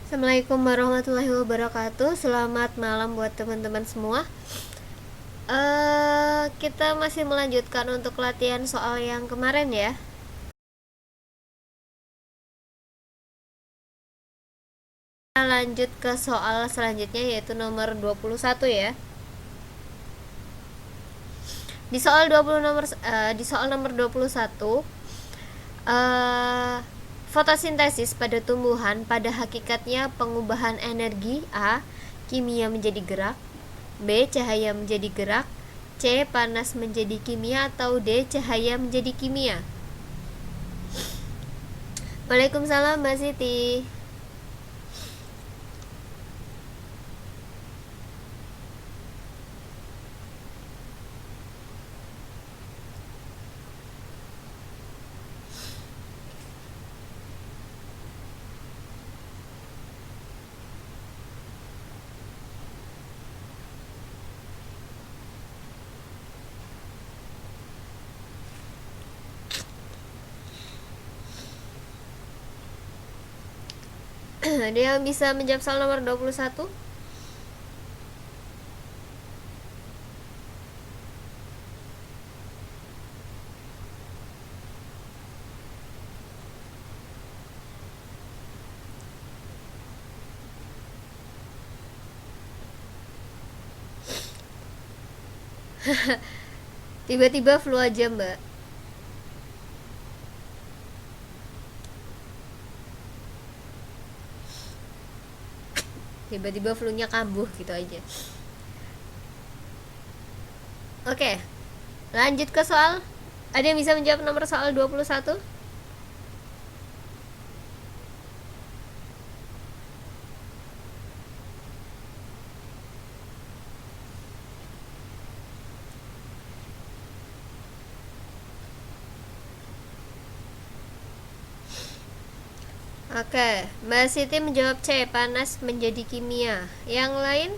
Assalamualaikum warahmatullahi wabarakatuh. Selamat malam buat teman-teman semua. Kita masih melanjutkan untuk latihan soal yang kemarin ya. Kita lanjut ke soal selanjutnya yaitu nomor 21 ya. Di soal nomor 21 fotosintesis pada tumbuhan pada hakikatnya pengubahan energi A. Kimia menjadi gerak, B. Cahaya menjadi gerak, C. Panas menjadi kimia, atau D. Cahaya menjadi kimia. Waalaikumsalam Mbak Siti. Ada yang bisa menjawab soal nomor 21? Tiba-tiba flu aja Mbak. Tiba-tiba flu-nya kambuh gitu aja. Oke, lanjut ke soal. Ada yang bisa menjawab nomor soal 21? Oke, Mbak Siti menjawab C. Panas menjadi kimia. Yang lain?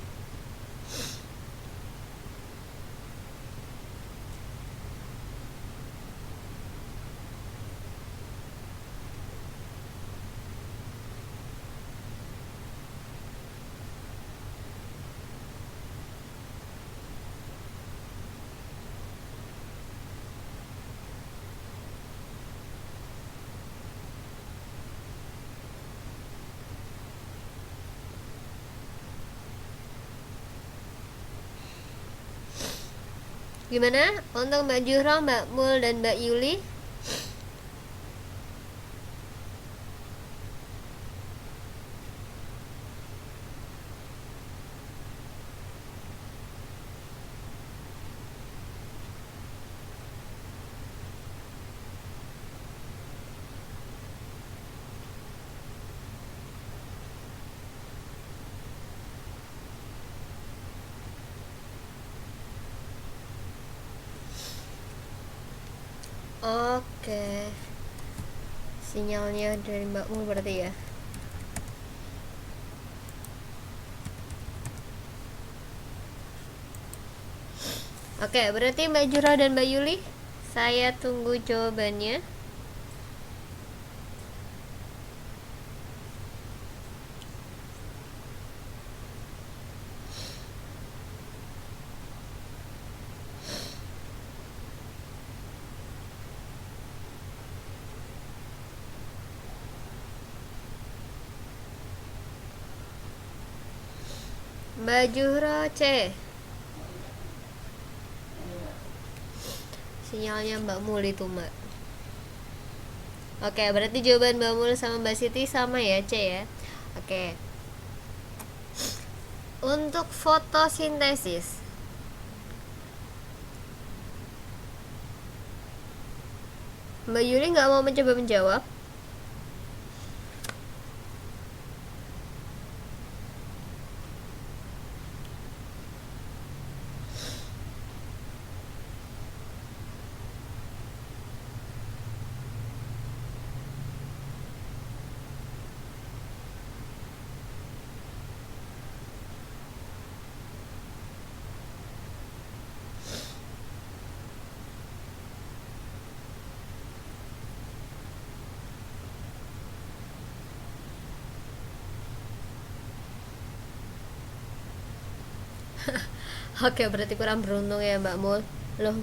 Gimana untuk Mbak Juhro, Mbak Mul, dan Mbak Yuli? Oke, sinyalnya dari Mbak Mul berarti ya. Oke, berarti Mbak Juhro dan Mbak Yuli, saya tunggu jawabannya. Mbak Juhro C. Sinyalnya Mbak Mul itu Mbak. Oke, berarti jawaban Mbak Mul sama Mbak Siti sama ya, C ya. Oke. Untuk fotosintesis, Mbak Yuli nggak mau mencoba menjawab? Oke, berarti kurang beruntung ya Mbak Mul. Loh.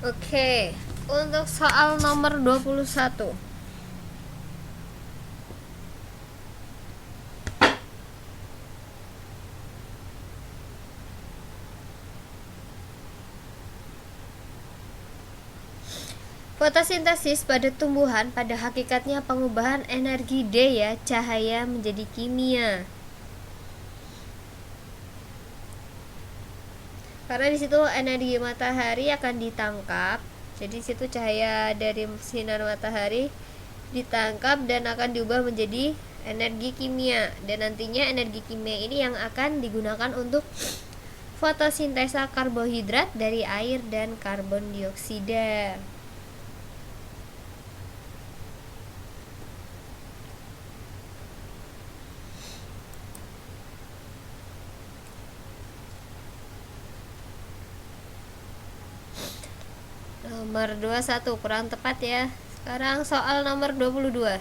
Oke, untuk soal nomor 21. Fotosintesis pada tumbuhan pada hakikatnya pengubahan energi D ya, cahaya menjadi kimia. Karena di situ energi matahari akan ditangkap. Jadi di situ cahaya dari sinar matahari ditangkap dan akan diubah menjadi energi kimia. Dan nantinya energi kimia ini yang akan digunakan untuk fotosintesa karbohidrat dari air dan karbon dioksida. Nomor 21 kurang tepat ya. Sekarang soal nomor 22.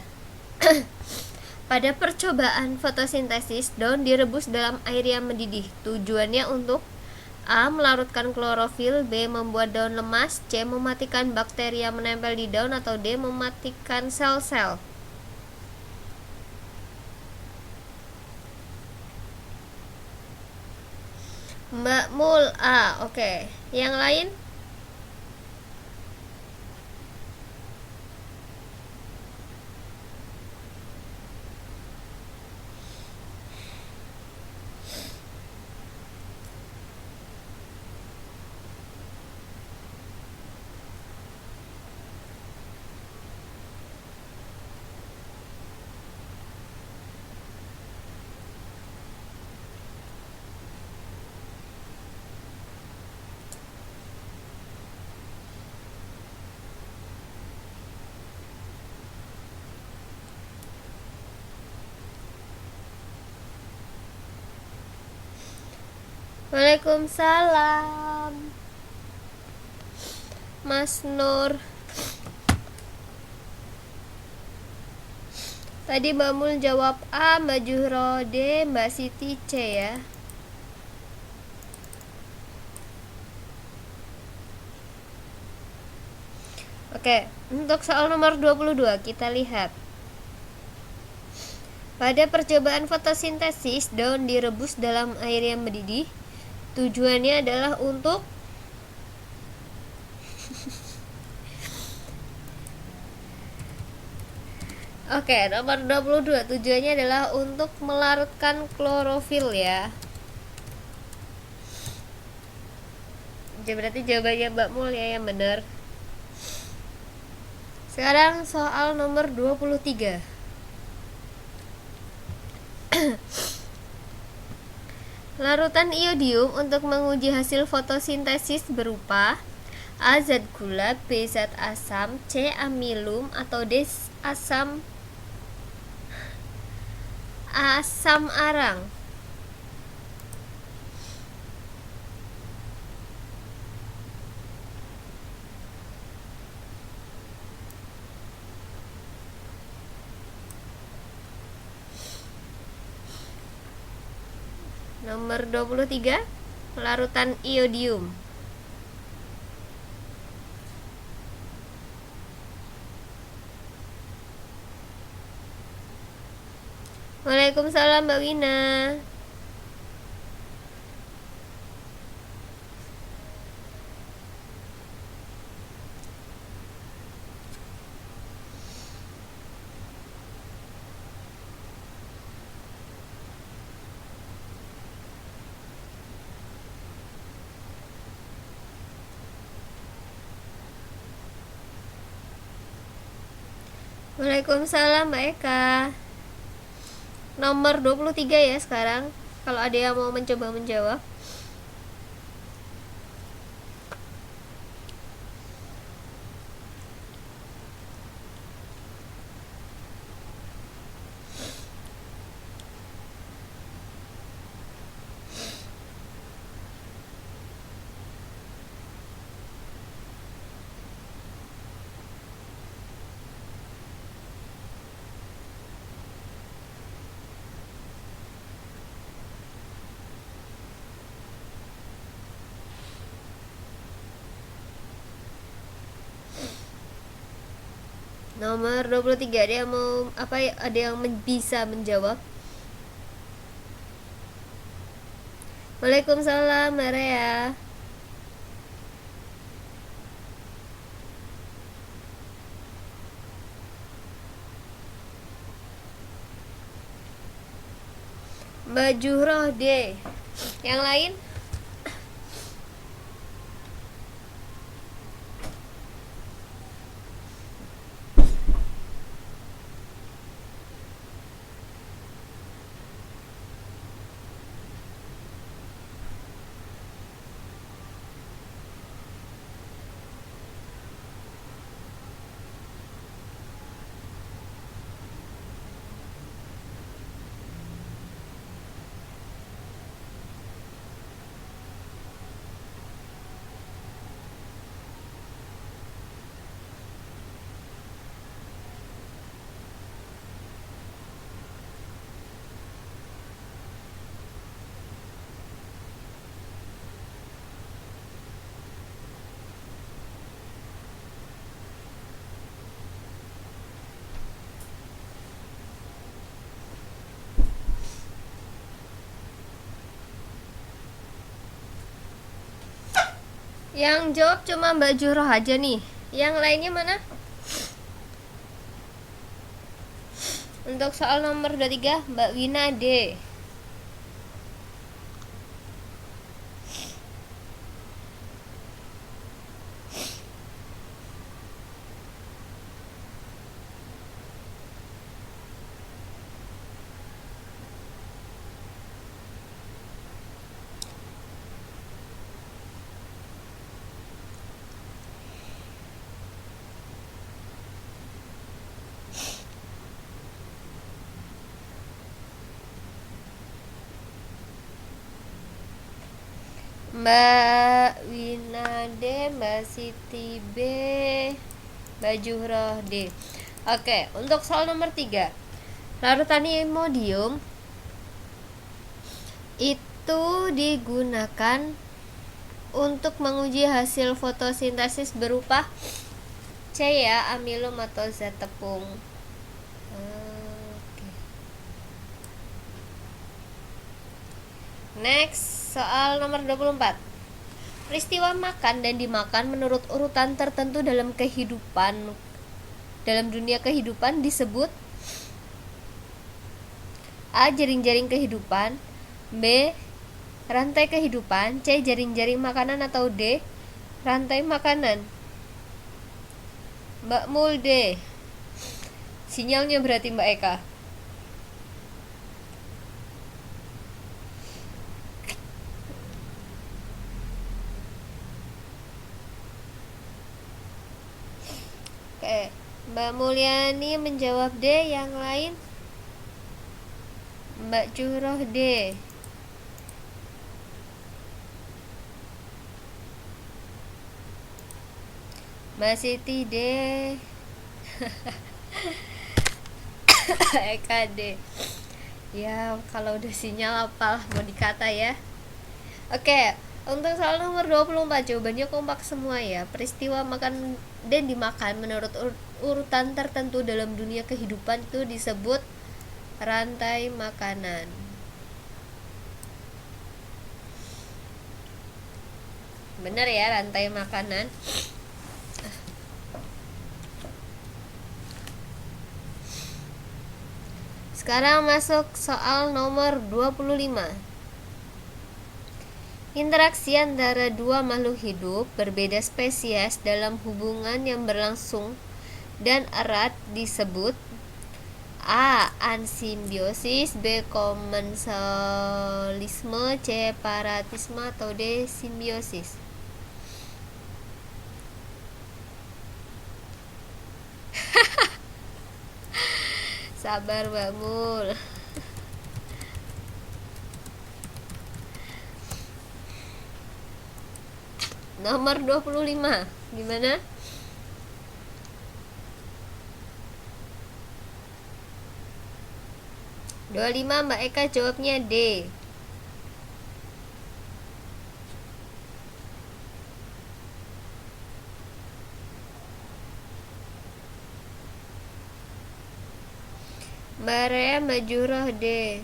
Pada percobaan fotosintesis, daun direbus dalam air yang mendidih. Tujuannya untuk A. Melarutkan klorofil, B. Membuat daun lemas, C. Mematikan bakteri yang menempel di daun, atau D. Mematikan sel-sel. Mbak Mul A. Oke. Yang lain? Waalaikumsalam Mas Nur. Tadi Mbak Mul jawab A, Mbak Juhro D, Mbak Siti C ya. Oke, untuk soal nomor 22 kita lihat. Pada percobaan fotosintesis, daun direbus dalam air yang mendidih. Tujuannya adalah untuk Oke, nomor 22 tujuannya adalah untuk melarutkan klorofil ya. Jadi berarti jawabannya Mbak Mul ya yang benar. Sekarang soal nomor 23. Larutan iodium untuk menguji hasil fotosintesis berupa A. Zat gula, B. Zat asam, C. Amilum, atau D. Asam arang. Nomor 23, larutan iodium. Waalaikumsalam Mbak Wina. Waalaikumsalam Mbak Eka. Nomor 23 ya sekarang. Kalau ada yang mau mencoba menjawab. Nomor 23, ada yang mau apa ya? Ada yang bisa menjawab? Waalaikumsalam, Maria. Mbak Juhroh D. Yang lain? Yang jawab cuma Mbak Juhroh aja nih. Yang lainnya mana? Untuk soal nomor 23, Mbak Wina D. Mbak Wina D, Mbak Siti B, Mbak Juhroh D. Oke, untuk soal nomor 3, larutan imodium itu digunakan untuk menguji hasil fotosintesis berupa C ya, amilum atau zat tepung. Next, soal nomor 24. Peristiwa makan dan dimakan menurut urutan tertentu dalam dunia kehidupan disebut A. Jaring-jaring kehidupan, B. Rantai kehidupan, C. Jaring-jaring makanan, atau D. Rantai makanan. Mbak Mulde, sinyalnya berarti Mbak Eka. Oke, Mbak Mulyani menjawab D. Yang lain? Mbak Juhroh D. Mbak Siti D. Eka D. Ya, kalau udah sinyal apalah mau dikata ya. Oke, untuk soal nomor 24, jawabannya kompak semua ya. Peristiwa makan dan dimakan menurut urutan tertentu dalam dunia kehidupan itu disebut rantai makanan. Benar ya, rantai makanan. Sekarang masuk soal nomor 25. Interaksi antara dua makhluk hidup berbeda spesies dalam hubungan yang berlangsung dan erat disebut A. Ansimbiosis, B. Komensalisme, C. Paratisme, atau D. Simbiosis. Sabar Mbak Mul. Nomor 25, gimana? Dua lima, Mbak Eka jawabnya D. Mbak Majurah D.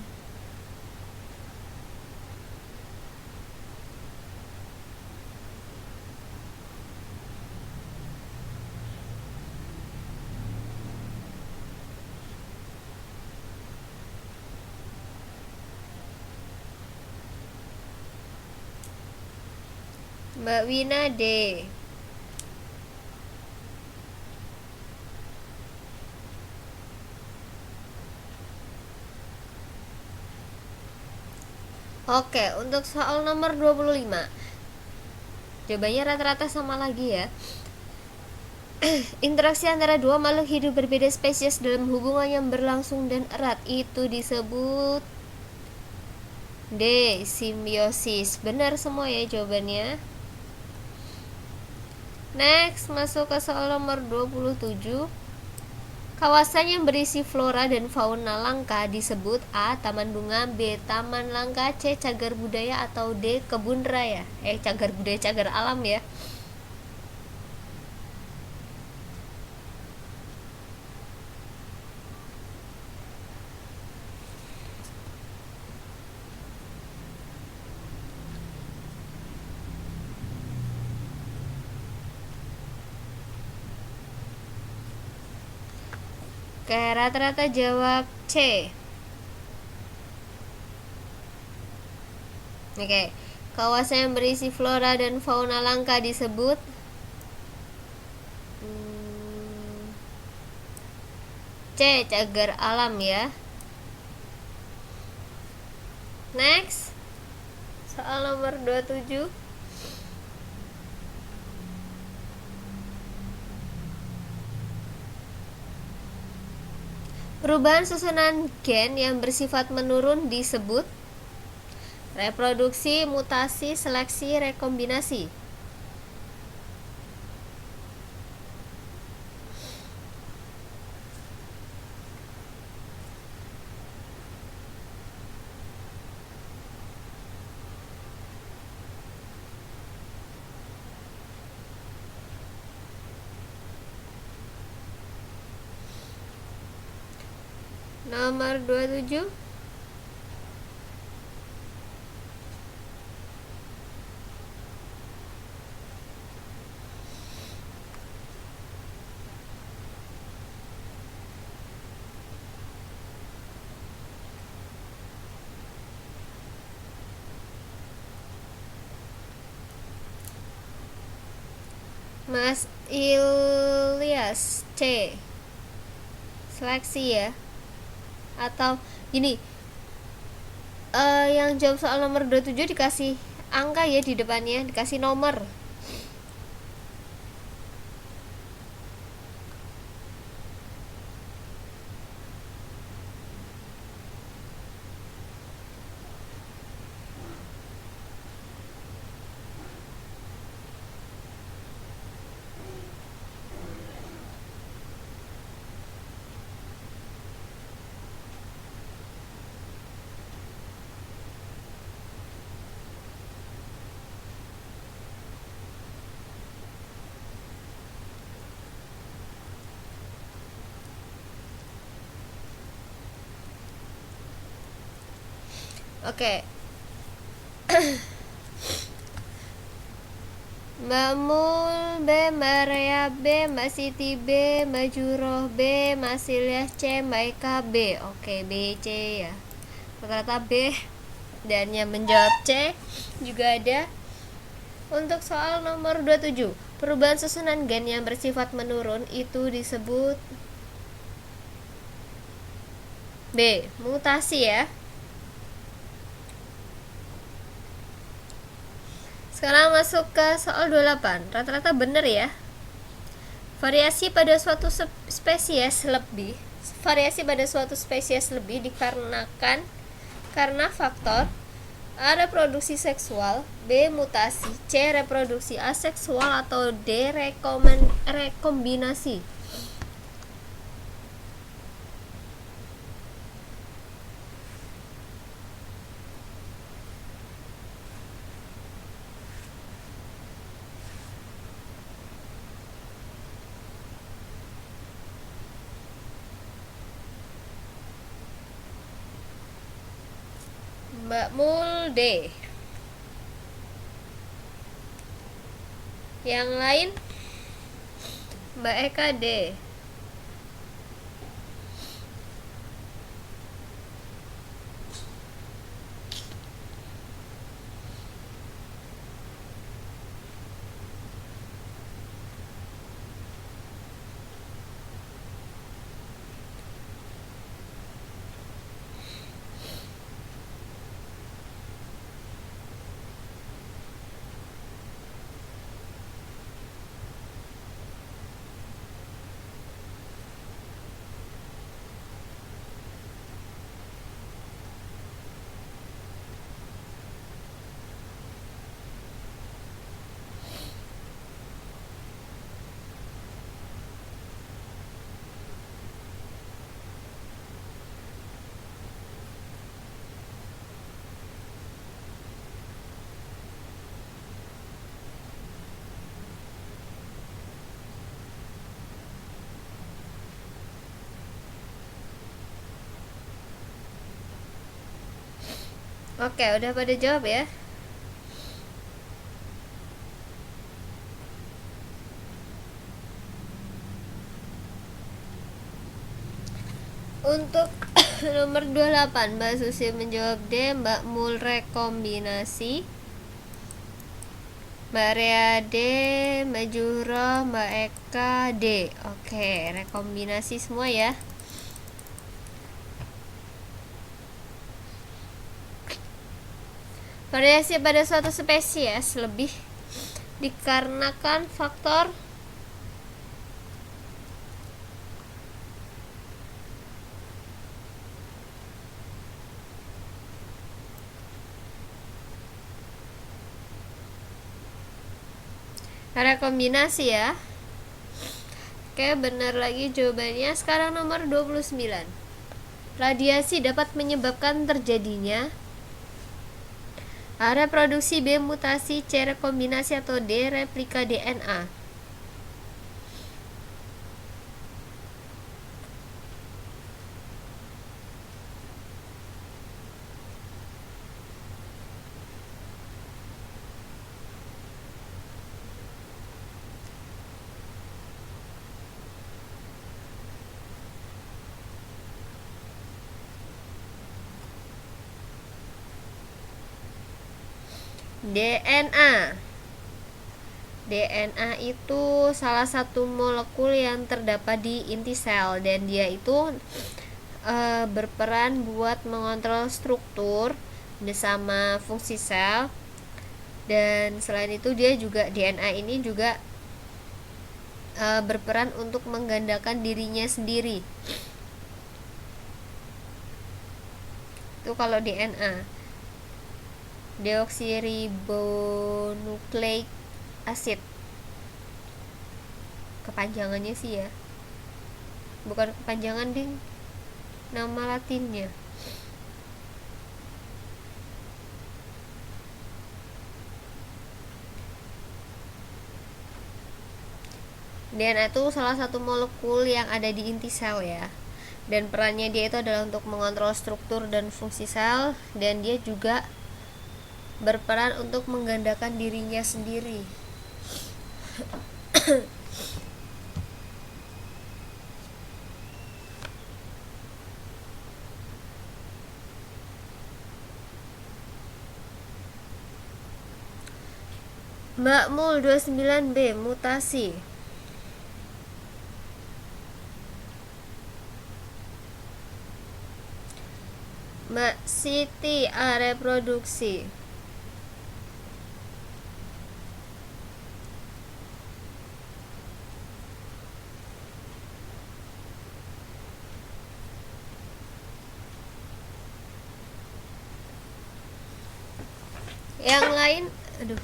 Mbak Wina D. Oke, untuk soal nomor 25. Jawabannya rata-rata sama lagi ya. Interaksi antara dua makhluk hidup berbeda spesies dalam hubungan yang berlangsung dan erat itu disebut D. Simbiosis. Benar semua ya jawabannya. Next, masuk ke soal nomor 27. Kawasan yang berisi flora dan fauna langka disebut A. Taman bunga, B. Taman langka, C. Cagar budaya, atau D. Kebun raya. Cagar budaya, cagar alam ya. Oke, rata-rata jawab C. Oke, kawasan yang berisi flora dan fauna langka disebut C. Cagar alam ya. Next, soal nomor 27. Perubahan susunan gen yang bersifat menurun disebut reproduksi, mutasi, seleksi, rekombinasi. Nomor 27. Mas Ilyas C. Seleksi ya. Atau gini, yang jawab soal nomor 27 dikasih angka ya di depannya, dikasih nomor. Oke. Mbak Mul B, Mbak Rea B, Mbak Siti B, Mbak Juroh B, Mas Ilyas C, Mbak Eka B. Oke, B, C ya. Rata-rata B. Dan yang menjawab C juga ada. Untuk soal nomor 27, perubahan susunan gen yang bersifat menurun itu disebut B. Mutasi ya. Sekarang masuk ke soal 28. Rata-rata benar ya. Variasi pada suatu spesies lebih dikarenakan karena faktor A. Reproduksi seksual, B. Mutasi, C. Reproduksi aseksual, atau D. Rekombinasi. Mbak Mul D. Yang lain Mbak Eka D. Oke, udah pada jawab ya. Untuk nomor 28 Mbak Susi menjawab D, Mbak Mul rekombinasi, Mbak Rea D, Mbak Juhro, Mbak Eka D. Oke, rekombinasi semua ya. Variasi pada suatu spesies lebih dikarenakan faktor rekombinasi ya. Oke, benar lagi jawabannya. Sekarang nomor 29. Radiasi dapat menyebabkan terjadinya A. Reproduksi, B. Mutasi, C. Rekombinasi, atau D. Replika DNA. DNA. DNA itu salah satu molekul yang terdapat di inti sel, dan dia itu berperan buat mengontrol struktur bersama fungsi sel. Dan selain itu dia juga, DNA ini juga berperan untuk menggandakan dirinya sendiri. Itu kalau DNA. Deoksiribonukleik acid, kepanjangannya sih ya, bukan kepanjangan ding, nama latinnya. DNA itu salah satu molekul yang ada di inti sel ya, dan perannya dia itu adalah untuk mengontrol struktur dan fungsi sel, dan dia juga berperan untuk menggandakan dirinya sendiri. Mbak Mul 29B, mutasi. Mbak Siti A, reproduksi. Yang lain, aduh.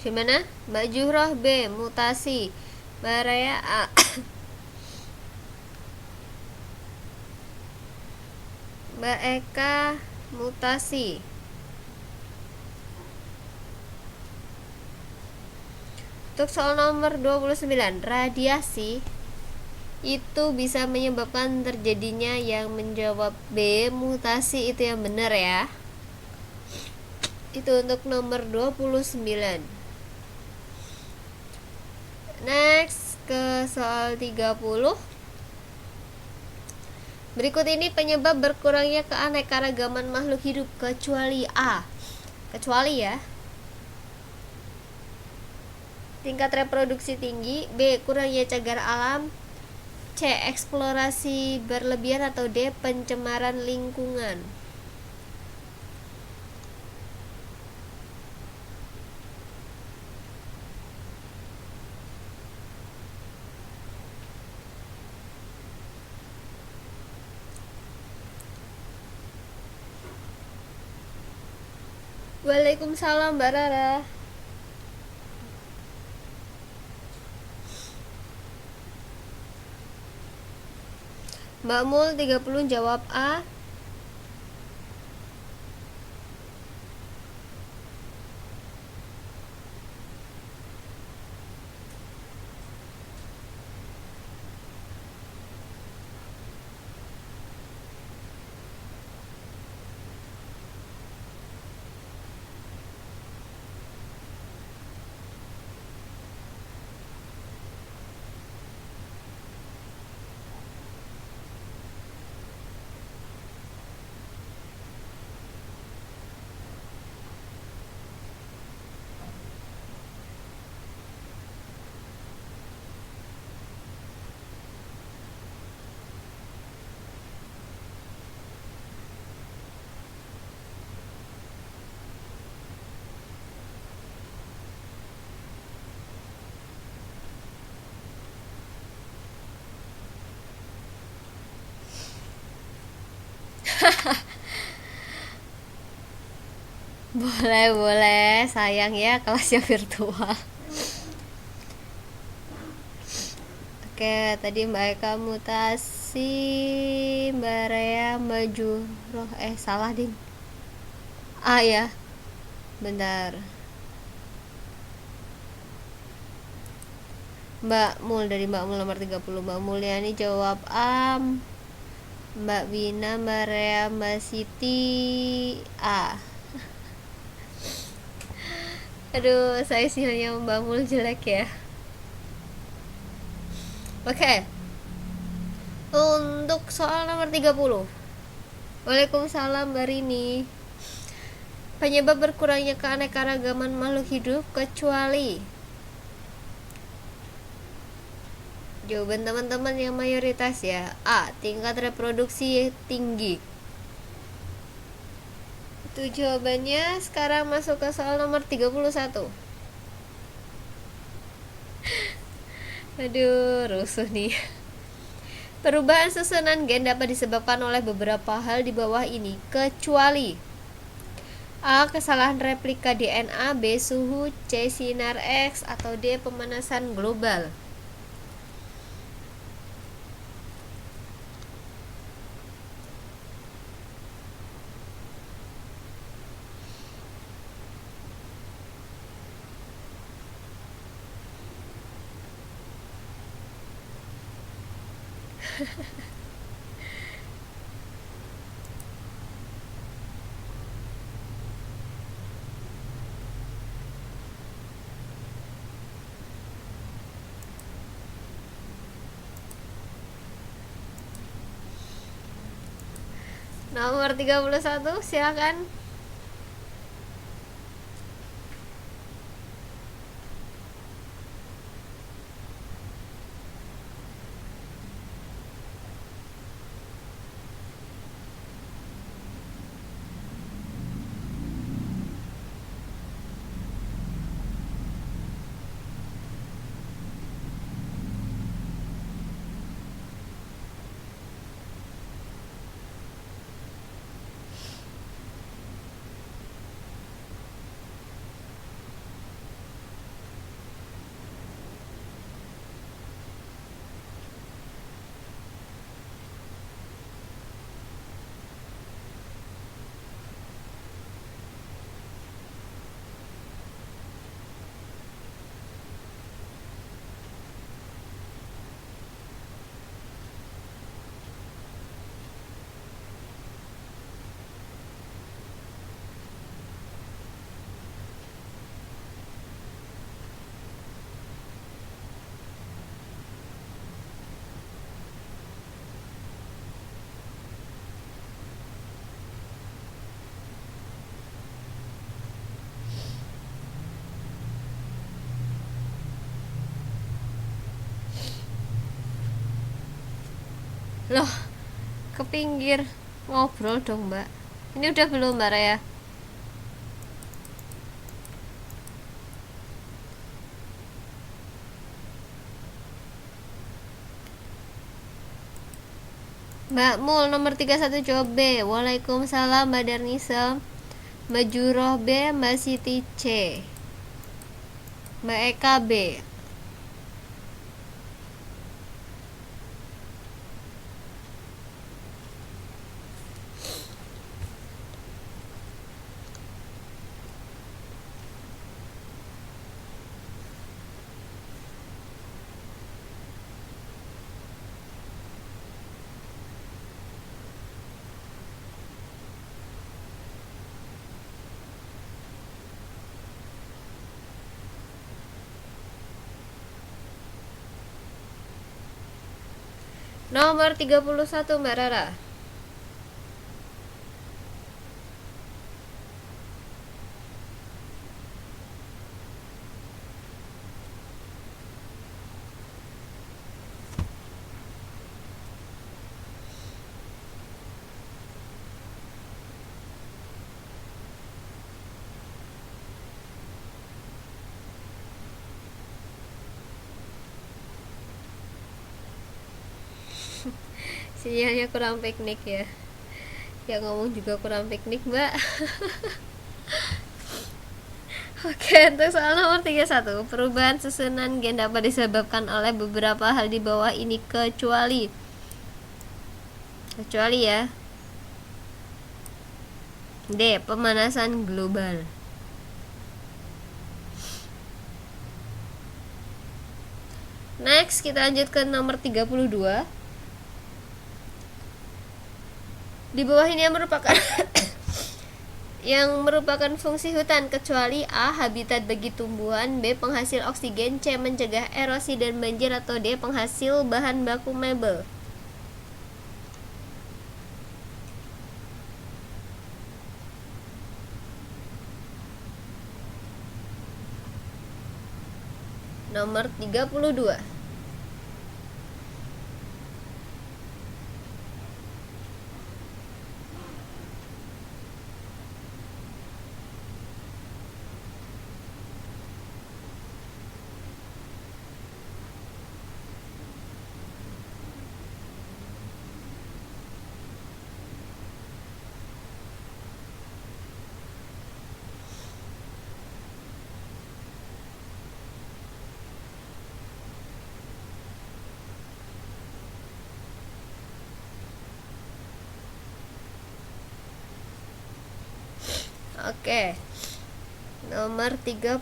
Gimana? Mbak Juhroh B. Mutasi. Mbak Raya A. Mbak Eka mutasi. Untuk soal nomor 29, radiasi itu bisa menyebabkan terjadinya yang menjawab B, mutasi itu yang benar ya. Itu untuk nomor 29. Next ke soal 30. Berikut ini penyebab berkurangnya keanekaragaman makhluk hidup kecuali A. Kecuali ya. Tingkat reproduksi tinggi, B. kurangnya cagar alam, C. eksplorasi berlebihan, atau D. pencemaran lingkungan. Waalaikumsalam Mbak Rara. Mbak Mul 30 jawab A. Boleh, sayang ya kelasnya virtual. Oke, tadi Mbak Eka mutasi, Mbak Rea maju roh, salah ding. A ya, bentar. Mbak Mul dari Mbak Mul nomor 30, Mbak Mulyani jawab A. Mbak Wina, Mbak Rea, Mbak Siti A. Aduh, saya sinyalnya Mbak Mul jelek ya. Oke. Untuk soal nomor 30. Waalaikumsalam Mbak Rini. Penyebab berkurangnya keanekaragaman makhluk hidup kecuali. Jawaban teman-teman yang mayoritas ya. A. tingkat reproduksi tinggi. Itu jawabannya. Sekarang masuk ke soal nomor 31. Aduh, rusuh nih. Perubahan susunan gen dapat disebabkan oleh beberapa hal di bawah ini, kecuali A. kesalahan replika DNA, B. suhu, C. sinar X, atau D. pemanasan global. Nomor 31, silakan. Loh, ke pinggir ngobrol dong mbak. Ini udah belum mbak Raya? Mbak Mul nomor 31 jawab B. Waalaikumsalam Mbak Darnisa. Mbak Juroh B. Mbak Siti C. Mbak Eka B. Nomor 31 Mbak Rara. Sinyalnya kurang piknik ya. Yang ngomong juga kurang piknik mbak. Oke, untuk soal nomor 31, perubahan susunan gen dapat disebabkan oleh beberapa hal di bawah ini kecuali ya. D. Pemanasan global. Next, kita lanjut ke nomor 32. Di bawah ini yang merupakan fungsi hutan kecuali A. Habitat bagi tumbuhan, B. Penghasil oksigen, C. Mencegah erosi dan banjir, atau D. Penghasil bahan baku mebel. Nomor 32. Oke. Nomor 32.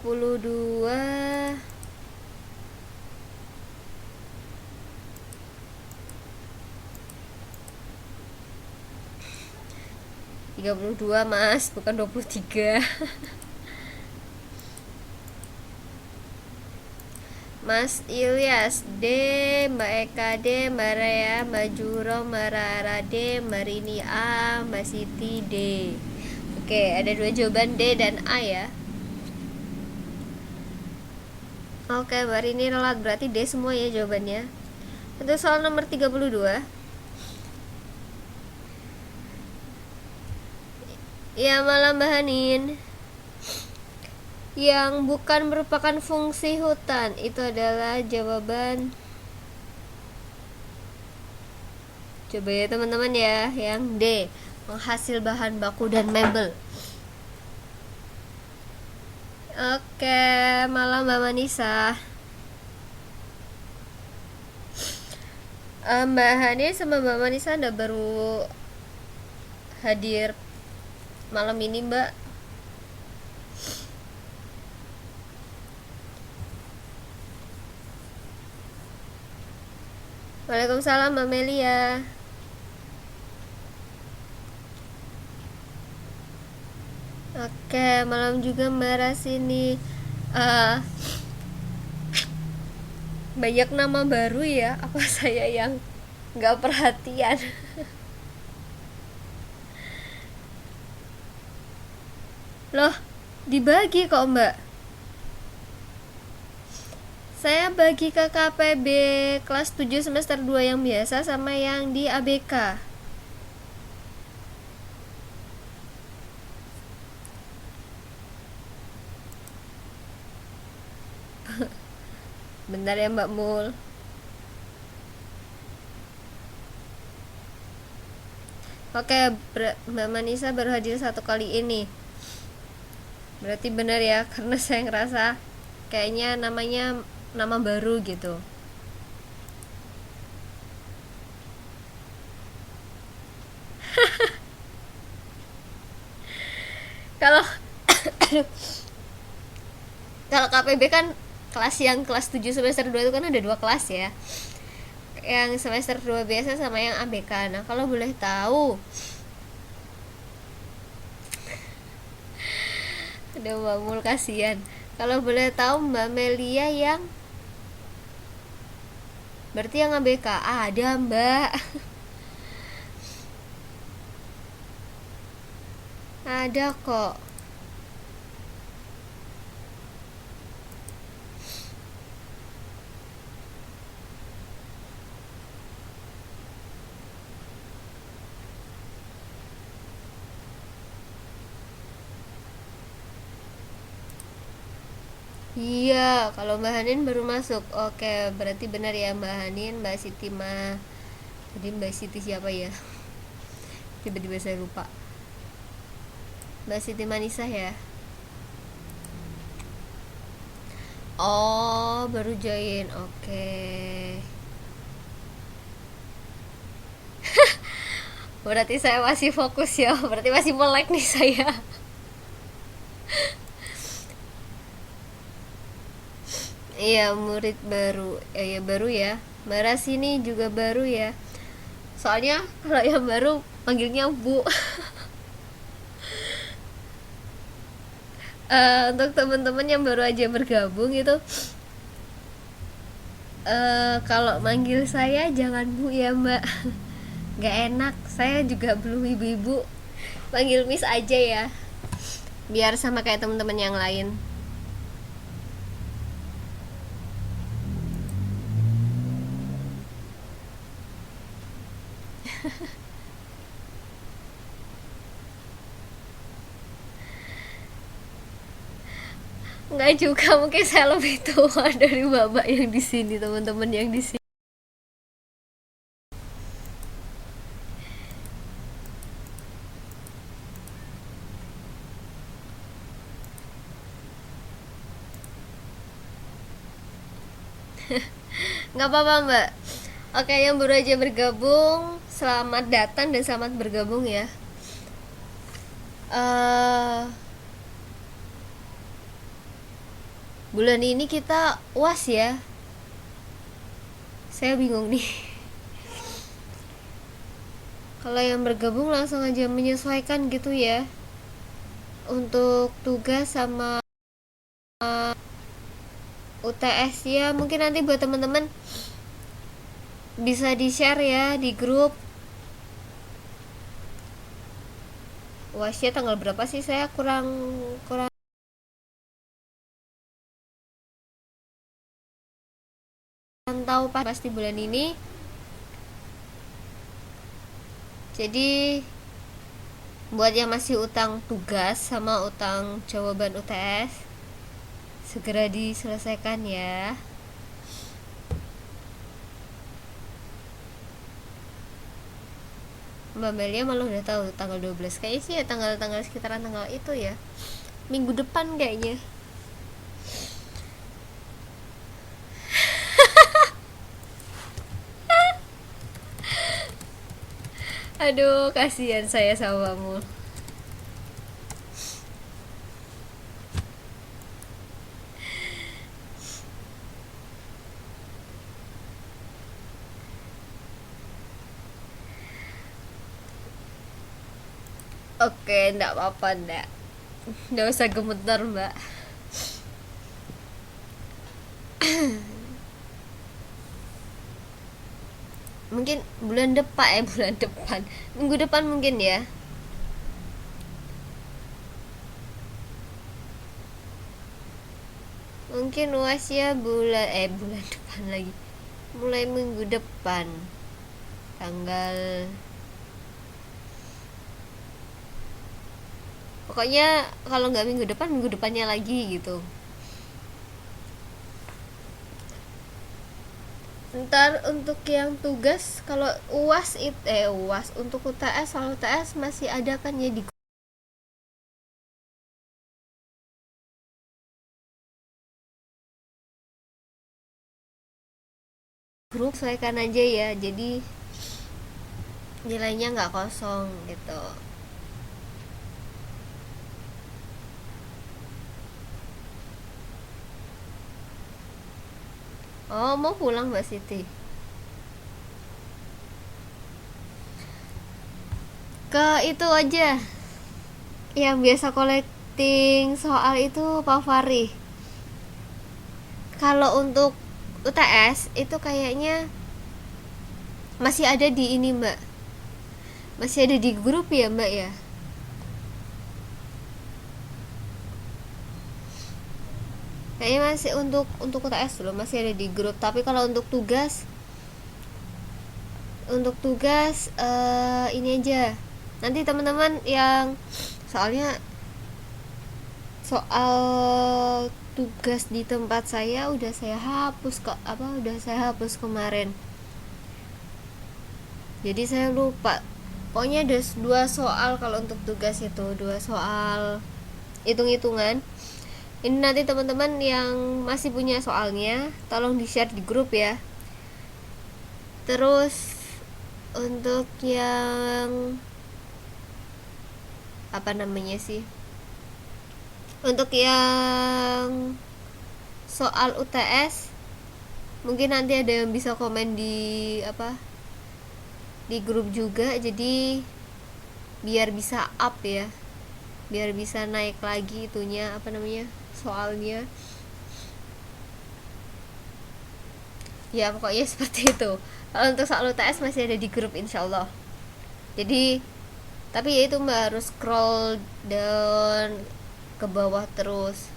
32 mas, bukan 23. Mas Ilyas D, Mbak Eka D, Mbak Rea, Mbak Juro, Mbak Rara D, Mbak Rini A, Mbak Siti D. Oke, ada dua jawaban D dan A ya. Oke, Mbak Rini relat, berarti D semua ya jawabannya. Untuk soal nomor 32. Ya malam Mbak Hanin. Yang bukan merupakan fungsi hutan itu adalah jawaban. Coba ya teman-teman ya, yang D, penghasil bahan baku dan mebel. Oke, malam Mbak Manisa. Mbak Hani sama Mbak Manisa Anda baru hadir malam ini Mbak. Waalaikumsalam Mbak Melia. Oke, malam juga Mbak Rasini. Banyak nama baru ya. Apa saya yang nggak perhatian? Loh, dibagi kok Mbak. Saya bagi ke KPB kelas 7 semester 2 yang biasa sama yang di ABK. Bentar ya Mbak Mul. Oke, Mbak Manisa baru hadir 1 kali ini. Berarti benar ya, karena saya ngerasa kayaknya namanya nama baru gitu. Kalau kalau KPB kan kelas 7 semester 2 itu kan ada 2 kelas ya. Yang semester 2 biasa sama yang ABK. Nah, kalau boleh tahu, aduh Mbak Mul kasihan. Kalau boleh tahu Mbak Melia yang berarti yang ABK ada Mbak. Ada kok. Iya, kalau Mbak Hanin baru masuk. Oke, berarti benar ya Mbak Hanin, Mbak Siti mah. Jadi Mbak Siti siapa ya? Tiba-tiba saya lupa. Mbak Siti Manisa ya. Oh, baru join. Oke. Berarti saya masih fokus ya. Berarti masih melek nih saya. Iya, murid baru. Ya baru ya. Mbak Rasini juga baru ya. Soalnya kalau yang baru panggilnya Bu. Untuk teman-teman yang baru aja bergabung itu, kalau manggil saya jangan Bu ya Mbak. Gak enak, saya juga belum ibu-ibu. Panggil Miss aja ya, biar sama kayak teman-teman yang lain. Nggak juga, mungkin saya lebih tua dari bapak yang di sini, teman-teman yang di sini. Nggak apa-apa Mbak. Oke, yang baru aja bergabung, selamat datang dan selamat bergabung ya. eh Bulan ini kita UAS ya. Saya bingung nih. Kalau yang bergabung langsung aja menyesuaikan gitu ya. Untuk tugas sama UTS ya, mungkin nanti buat teman-teman bisa di-share ya di grup. UASnya tanggal berapa sih? Saya kurang kurang tahu pasti bulan ini. Jadi buat yang masih utang tugas sama utang jawaban UTS, segera diselesaikan ya. Mbak Melia malah udah tahu tanggal 12. Kayaknya sih ya tanggal-tanggal sekitaran tanggal itu ya. Minggu depan kayaknya. Aduh, kasihan saya sama kamu. Oke, ndak apa-apa ndak. Ndak usah gemeter Mbak. Mungkin bulan depan bulan depan. Minggu depan mungkin ya. Mungkin UASnya bulan depan lagi, mulai minggu depan, tanggal, pokoknya kalau nggak minggu depan, minggu depannya lagi gitu. Ntar untuk yang tugas, kalau UAS untuk UTS, kalau UTS masih ada kan ya di grup, sesuaikan aja ya, jadi nilainya nggak kosong gitu. Oh, mau pulang Mbak Siti? Ke itu aja, yang biasa collecting soal itu Pak Fari. Kalau untuk UTS itu kayaknya masih ada di ini Mbak, masih ada di grup ya Mbak ya. Kayaknya masih untuk UTS dulu masih ada di grup, tapi kalau untuk tugas ini aja. Nanti teman-teman yang soalnya soal tugas di tempat saya udah saya hapus kok, udah saya hapus kemarin. Jadi saya lupa. Pokoknya ada 2 soal kalau untuk tugas itu, 2 soal hitung-hitungan. Ini nanti teman-teman yang masih punya soalnya tolong di-share di grup ya. Terus untuk yang apa namanya sih? Untuk yang soal UTS mungkin nanti ada yang bisa komen di grup juga, jadi biar bisa up ya, biar bisa naik lagi itunya soalnya ya, pokoknya seperti itu. Kalau untuk soal UTS masih ada di grup insyaallah. Jadi tapi ya itu Mbak, harus scroll down ke bawah terus.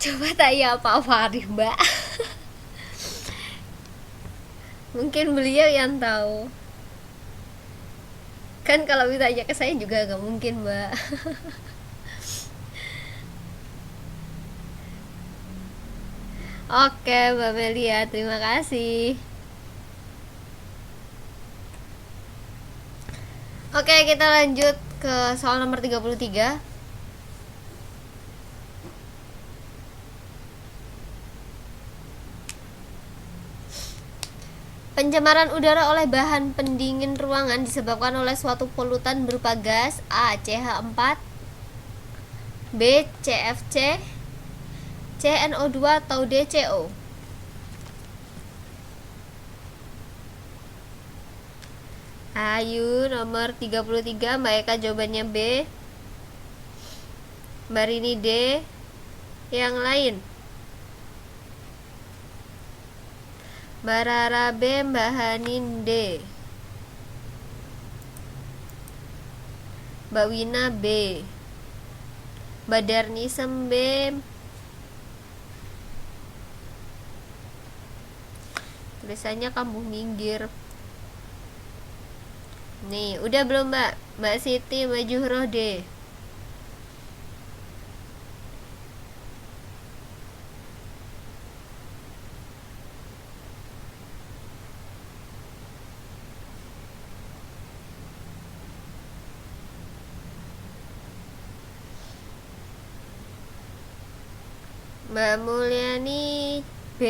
Coba tanya Pak Fahri Mbak. Mungkin beliau yang tahu. Kan kalau ditanya ke saya juga gak mungkin Mbak. Oke Mbak Melia, terima kasih. Oke, kita lanjut ke soal nomor 33. Pencemaran udara oleh bahan pendingin ruangan disebabkan oleh suatu polutan berupa gas A. CH4, B. CFC, C. NO2 atau D. CO. Ayo nomor 33 Mbak Eka jawabannya B, Mbak Rini D, yang lain Mbak Rara B, Mbak Hanin D, Mbak Wina B, Mbak Darnisem B. Tulisannya kamu minggir. Nih, udah belum Mbak? Mbak Siti, Mbak Juhroh D. Mbak Mulyani B.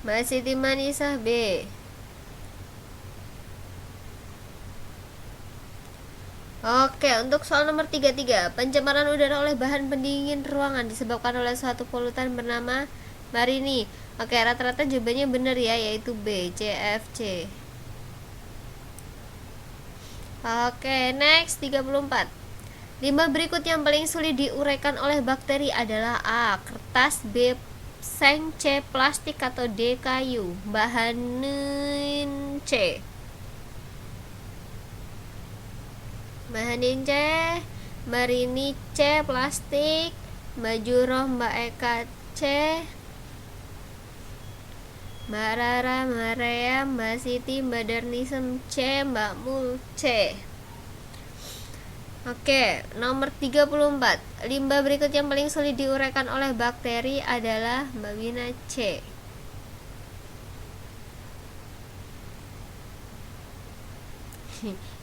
Mbak Siti Manisah B. Oke, untuk soal nomor 33, pencemaran udara oleh bahan pendingin ruangan disebabkan oleh suatu polutan bernama Marini. Oke, rata-rata jawabannya benar ya, yaitu B, C, F, C. Oke, next 34. Limbah berikut yang paling sulit diuraikan oleh bakteri adalah A, kertas, B, seng, C, plastik, atau D, kayu. Bahanin C. Bahanin C. Marini C, plastik. Mbak Juroh, Mbak Eka C. Mbak Rara, Mbak Rea, Mbak Siti, Mbak Darnisem C, Mbak Mul C. Oke, nomor 34. Limbah berikut yang paling sulit diuraikan oleh bakteri adalah Mbak Wina C.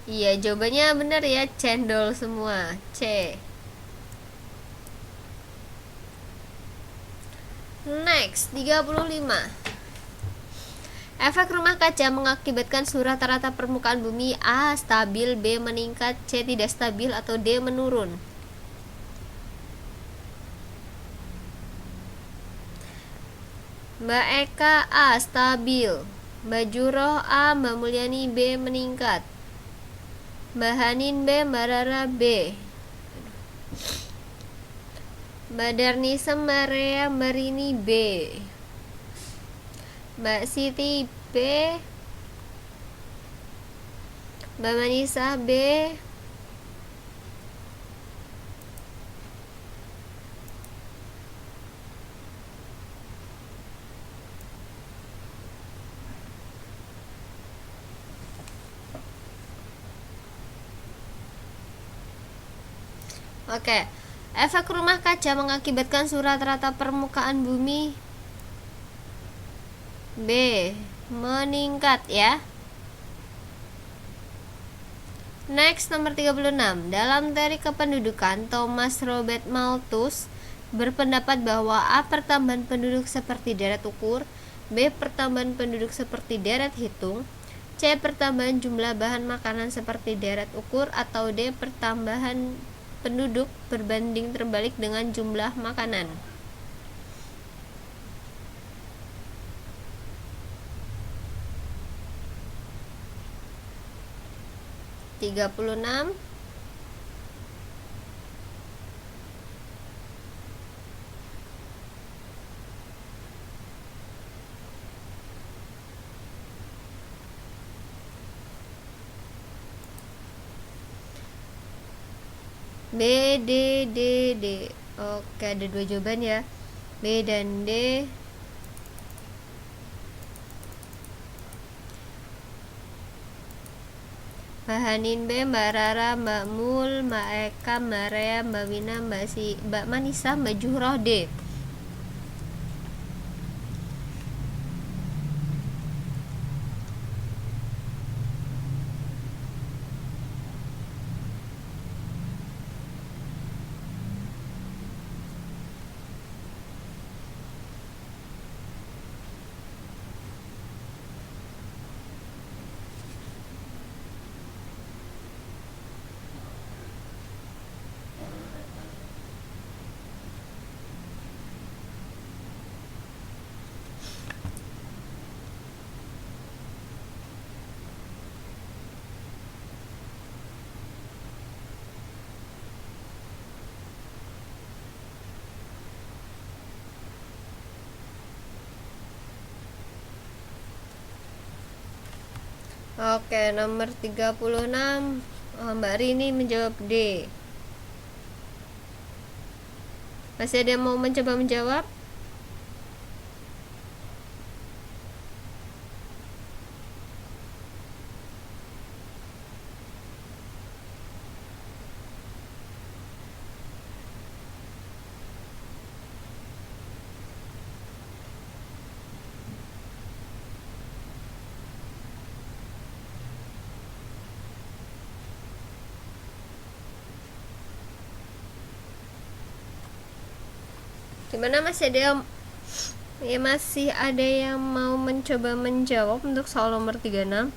Iya, jawabannya benar ya, cendol semua. C. Next, 35. Efek rumah kaca mengakibatkan suhu rata-rata permukaan bumi A stabil, B meningkat, C tidak stabil, atau D menurun. Mbak Eka A stabil, Mbak Juroh A, Mbak Mulyani B meningkat, Mbak Hanin B, Mbak Rara B, Mbak Darnisem, Mbak Rea, Mbak Rini B, Mbak Siti B, Mbak Manisa B, Oke, efek rumah kaca mengakibatkan suhu rata-rata permukaan bumi B meningkat ya. Next, nomor 36. Dalam teori kependudukan, Thomas Robert Malthus berpendapat bahwa A pertambahan penduduk seperti deret ukur, B pertambahan penduduk seperti deret hitung, C pertambahan jumlah bahan makanan seperti deret ukur, atau D pertambahan penduduk berbanding terbalik dengan jumlah makanan. Tiga puluh enam. B, D, D, D. Oke, ada dua jawaban ya, B dan D. Mbak Hanin B, Mbak Rara, Mbak Mul, Mbak Eka, Mbak Rea, Mbak Wina, Mbak Manisa, Mbak Juhroh D. Oke, nomor 36. Mbak Rini menjawab D. Masih ada yang mau mencoba menjawab? Gimana, masih ada yang mau mencoba menjawab untuk soal nomor 36?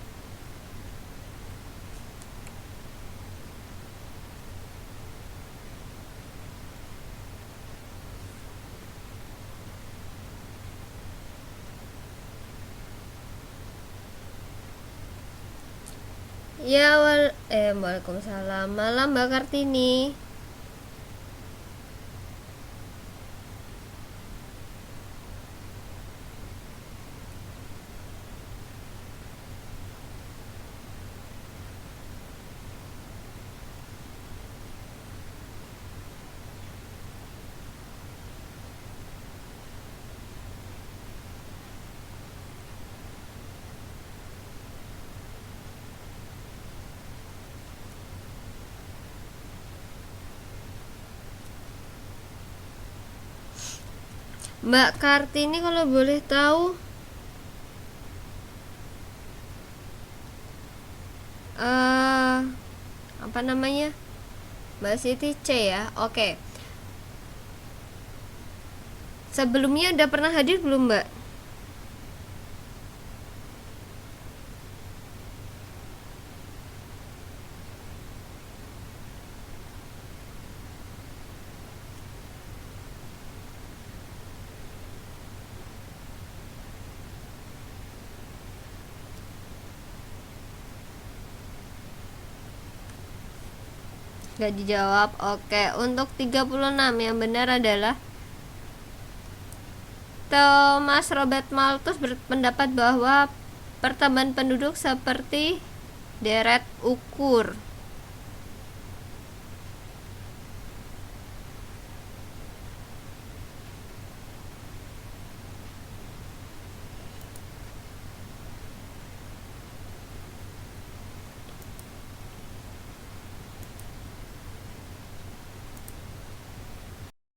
Waalaikumsalam. Malam Mbak Kartini. Mbak Kartini kalau boleh tahu, apa namanya? Mbak Siti C ya. Oke. Sebelumnya udah pernah hadir belum, Mbak? Gak dijawab. Oke, untuk 36 yang benar adalah Thomas Robert Malthus berpendapat bahwa pertambahan penduduk seperti deret ukur.